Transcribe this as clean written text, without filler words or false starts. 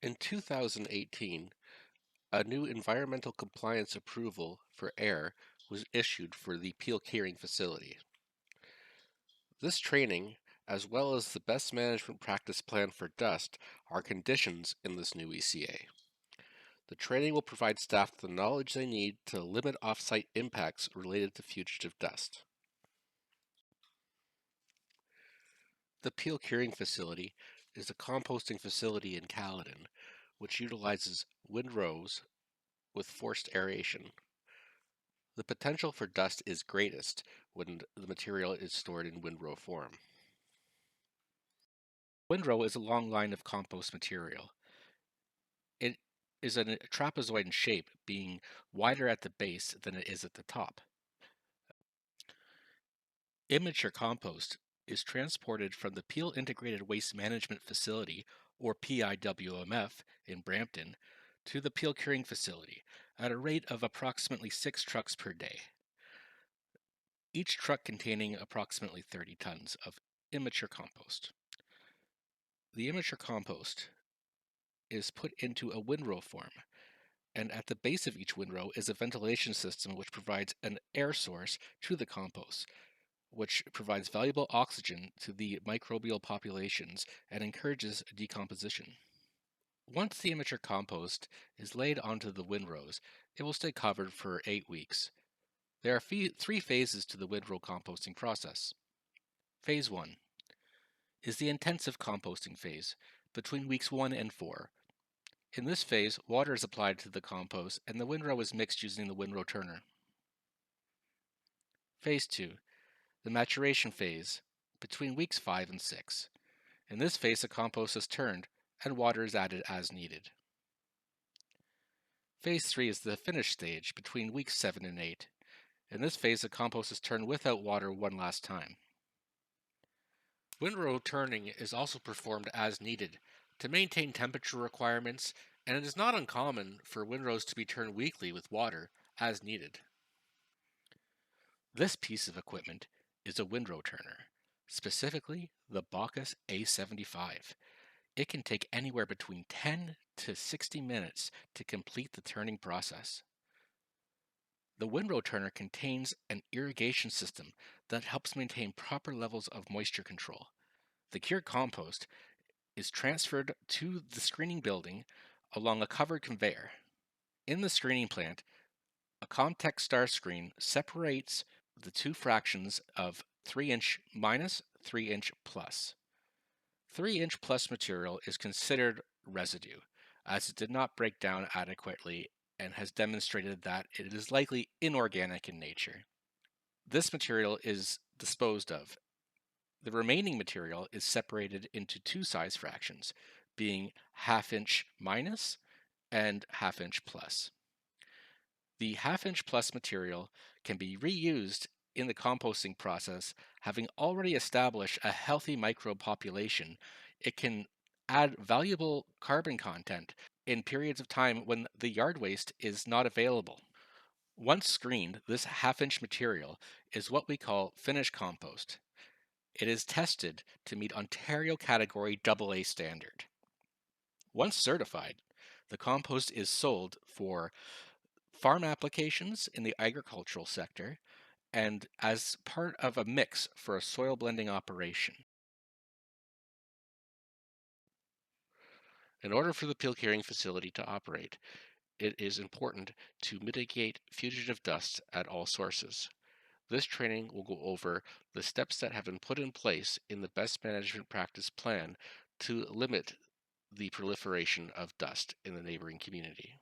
In 2018, a new environmental compliance approval for air was issued for the Peel Curing facility. This training, as well as the best management practice plan for dust, are conditions in this new ECA. The training will provide staff the knowledge they need to limit off-site impacts related to fugitive dust. The Peel Curing facility is a composting facility in Caledon, which utilizes windrows with forced aeration. The potential for dust is greatest when the material is stored in windrow form. Windrow is a long line of compost material. It is a trapezoid in shape, being wider at the base than it is at the top. Immature compost is transported from the Peel Integrated Waste Management Facility, or PIWMF, in Brampton to the Peel Curing Facility at a rate of approximately 6 trucks per day, each truck containing approximately 30 tons of immature compost. The immature compost is put into a windrow form, and at the base of each windrow is a ventilation system which provides an air source to the compost, which provides valuable oxygen to the microbial populations and encourages decomposition. Once the immature compost is laid onto the windrows, it will stay covered for 8 weeks. There are 3 phases to the windrow composting process. Phase 1 is the intensive composting phase, between weeks 1 and 4. In this phase, water is applied to the compost and the windrow is mixed using the windrow turner. Phase 2, the maturation phase, between weeks 5 and 6. In this phase, the compost is turned and water is added as needed. Phase 3 is the finish stage, between weeks 7 and 8. In this phase, the compost is turned without water one last time. Windrow turning is also performed as needed to maintain temperature requirements, and it is not uncommon for windrows to be turned weekly with water as needed. This piece of equipment is a windrow turner, specifically the Bacchus A75. It can take anywhere between 10 to 60 minutes to complete the turning process. The windrow turner contains an irrigation system that helps maintain proper levels of moisture control. The cured compost is transferred to the screening building along a covered conveyor. In the screening plant, a contact star screen separates the two fractions of 3-inch minus, 3-inch plus. 3-inch plus material is considered residue, as it did not break down adequately and has demonstrated that it is likely inorganic in nature. This material is disposed of. The remaining material is separated into 2 size fractions, being 1/2-inch minus and 1/2-inch plus. The 1/2-inch plus material can be reused in the composting process. Having already established a healthy microbe population, it can add valuable carbon content in periods of time when the yard waste is not available. Once screened, this 1/2-inch material is what we call finished compost. It is tested to meet Ontario Category AA standard. Once certified, the compost is sold for farm applications in the agricultural sector and as part of a mix for a soil blending operation. In order for the peel curing facility to operate, it is important to mitigate fugitive dust at all sources. This training will go over the steps that have been put in place in the best management practice plan to limit the proliferation of dust in the neighboring community.